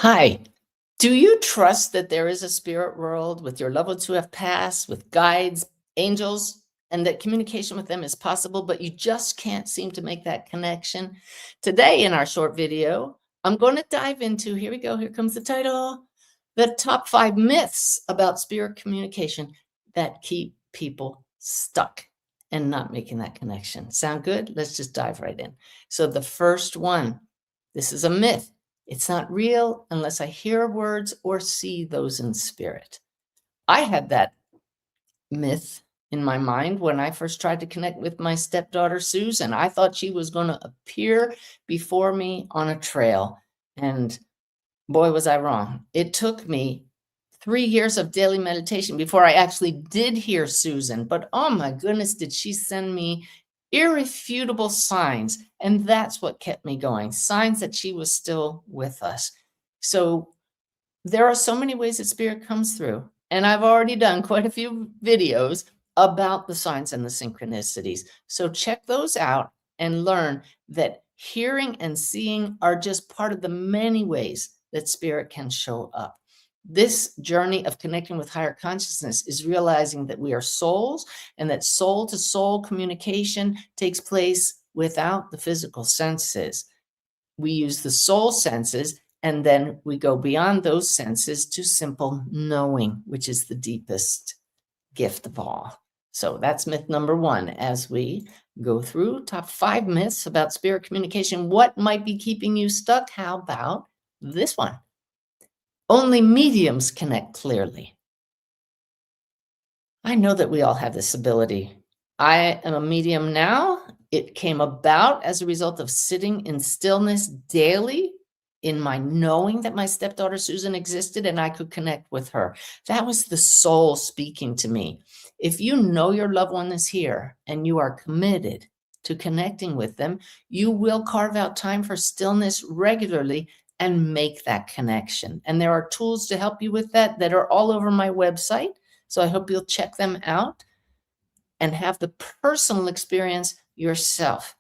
Hi. Do you trust that there is a spirit world with your loved ones who have passed, with guides, angels, and that communication with them is possible, but you just can't seem to make that connection? Today, in our short video, I'm going to dive into here we go, here comes the title, the top 5 myths about spirit communication that keep people stuck and not making that connection. Sound good? Let's just dive right in. So, the first one, this is a myth. It's not real unless I hear words or see those in spirit. I had that myth in my mind when I first tried to connect with my stepdaughter, Susan. I thought she was going to appear before me on a trail. And boy, was I wrong. It took me 3 years of daily meditation before I actually did hear Susan. But oh my goodness, did she send me irrefutable signs. And that's what kept me going, signs that she was still with us. So there are so many ways that spirit comes through. And I've already done quite a few videos about the signs and the synchronicities. So check those out and learn that hearing and seeing are just part of the many ways that spirit can show up. This journey of connecting with higher consciousness is realizing that we are souls and that soul to soul communication takes place without the physical senses. We use the soul senses and then we go beyond those senses to simple knowing, which is the deepest gift of all. So that's myth number one. As we go through top 5 myths about spirit communication, what might be keeping you stuck? How about this one? Only mediums connect clearly. I know that we all have this ability. I am a medium now. It came about as a result of sitting in stillness daily in my knowing that my stepdaughter Susan existed and I could connect with her. That was the soul speaking to me. If you know your loved one is here and you are committed to connecting with them, you will carve out time for stillness regularly and make that connection. And there are tools to help you with that that are all over my website. So I hope you'll check them out and have the personal experience yourself,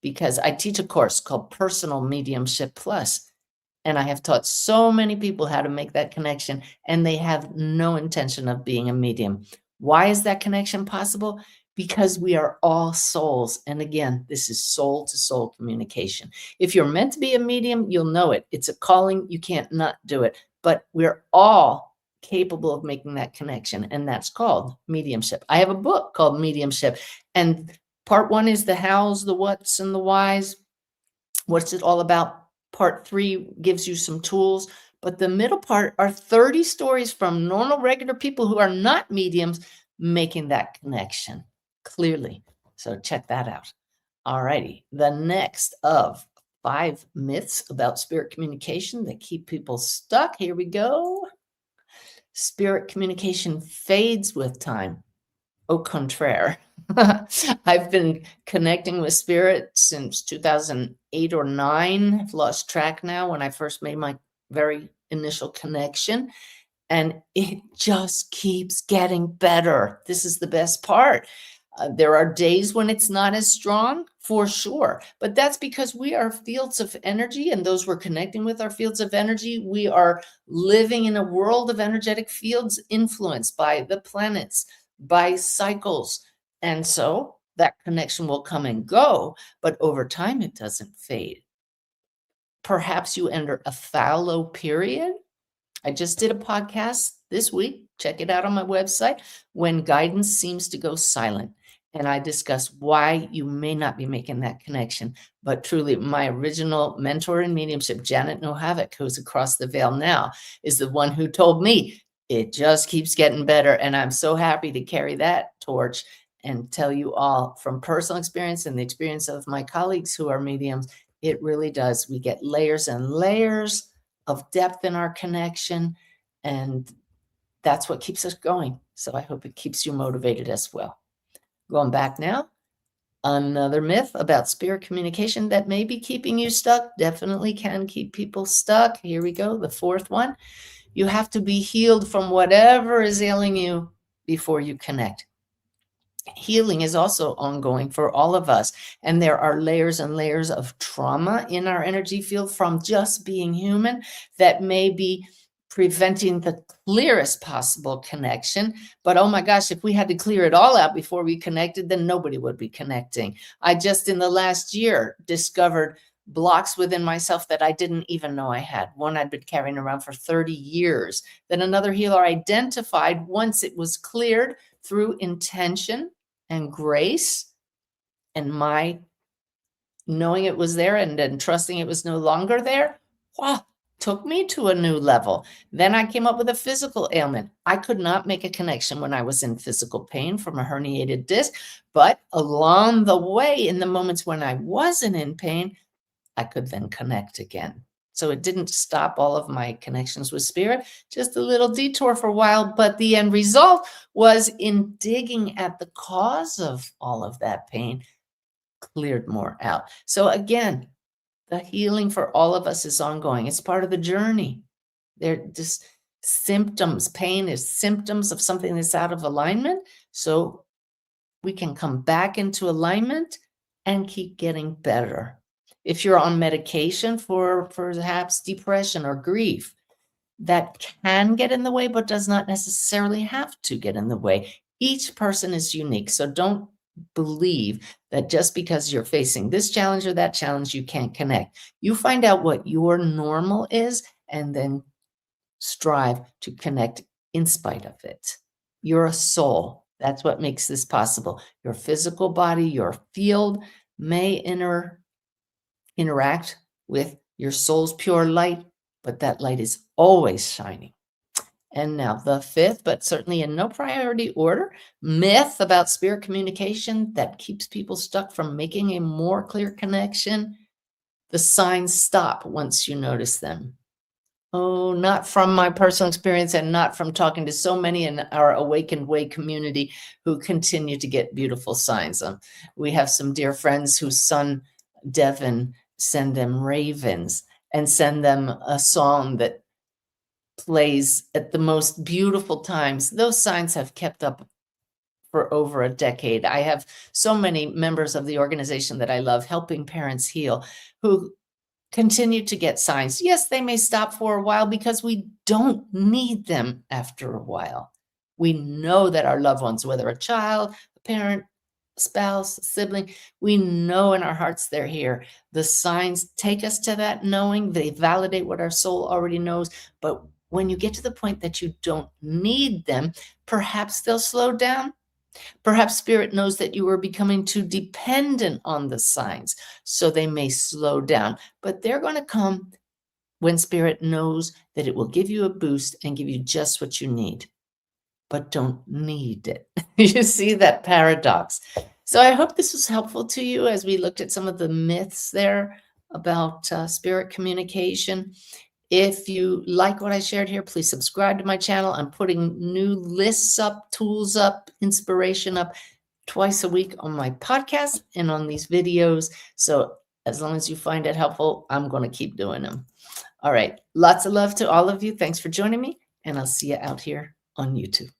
because I teach a course called Personal Mediumship Plus, and I have taught so many people how to make that connection, and they have no intention of being a medium. Why is that connection possible? Because we are all souls. And again, this is soul to soul communication. If you're meant to be a medium, you'll know it. It's a calling. You can't not do it. But we're all capable of making that connection, and that's called mediumship. I have a book called Mediumship, and part 1 is the hows, the whats, and the whys. What's it all about? Part 3 gives you some tools, but the middle part are 30 stories from normal, regular people who are not mediums making that connection clearly. So check that out. All righty. The next of 5 myths about spirit communication that keep people stuck. Here we go. Spirit communication fades with time. Au contraire. I've been connecting with spirit since 2008 or 9. I've lost track now when I first made my very initial connection. And it just keeps getting better. This is the best part. There are days when it's not as strong, for sure. But that's because we are fields of energy, and those we're connecting with are fields of energy. We are living in a world of energetic fields influenced by the planets, by cycles. And so that connection will come and go, but over time it doesn't fade. Perhaps you enter a fallow period. I just did a podcast this week. Check it out on my website, When Guidance Seems to Go Silent. And I discuss why you may not be making that connection. But truly, my original mentor in mediumship, Janet Nohavik, who's across the veil now, is the one who told me it just keeps getting better. And I'm so happy to carry that torch and tell you all from personal experience and the experience of my colleagues who are mediums, it really does. We get layers and layers of depth in our connection, and that's what keeps us going. So I hope it keeps you motivated as well. Going back now, another myth about spirit communication that may be keeping you stuck, definitely can keep people stuck. Here we go, the 4th one. You have to be healed from whatever is ailing you before you connect. Healing is also ongoing for all of us. And there are layers and layers of trauma in our energy field from just being human that may be preventing the clearest possible connection. But oh my gosh, if we had to clear it all out before we connected, then nobody would be connecting. I just in the last year discovered blocks within myself that I didn't even know I had. One I'd been carrying around for 30 years. Then another healer identified once it was cleared through intention and grace and my knowing it was there and then trusting it was no longer there. Wow, took me to a new level. Then I came up with a physical ailment. I could not make a connection when I was in physical pain from a herniated disc, but along the way, in the moments when I wasn't in pain, I could then connect again. So it didn't stop all of my connections with spirit, just a little detour for a while. But the end result was in digging at the cause of all of that pain, cleared more out. So again, the healing for all of us is ongoing. It's part of the journey. They're just symptoms. Pain is symptoms of something that's out of alignment. So we can come back into alignment and keep getting better. If you're on medication for perhaps depression or grief, that can get in the way, but does not necessarily have to get in the way. Each person is unique. So don't believe that just because you're facing this challenge or that challenge, you can't connect. You find out what your normal is and then strive to connect in spite of it. You're a soul. That's what makes this possible. Your physical body, your field may interact with your soul's pure light, but that light is always shining. And now the fifth, but certainly in no priority order, myth about spirit communication that keeps people stuck from making a more clear connection. The signs stop once you notice them. Oh, not from my personal experience and not from talking to so many in our Awakened Way community who continue to get beautiful signs. We have some dear friends whose son, Devin, send them ravens and send them a song that plays at the most beautiful times. Those signs have kept up for over a decade. I have so many members of the organization that I love, Helping Parents Heal, who continue to get signs. Yes, they may stop for a while because we don't need them after a while. We know that our loved ones, whether a child, a parent, spouse, sibling, we know in our hearts they're here. The signs take us to that knowing. They validate what our soul already knows. But when you get to the point that you don't need them, perhaps they'll slow down. Perhaps spirit knows that you are becoming too dependent on the signs, so they may slow down, but they're going to come when spirit knows that it will give you a boost and give you just what you need, but don't need it. You see that paradox. So I hope this was helpful to you as we looked at some of the myths there about spirit communication. If you like what I shared here, please subscribe to my channel. I'm putting new lists up, tools up, inspiration up twice a week on my podcast and on these videos. So as long as you find it helpful, I'm going to keep doing them. All right. Lots of love to all of you. Thanks for joining me, and I'll see you out here on YouTube.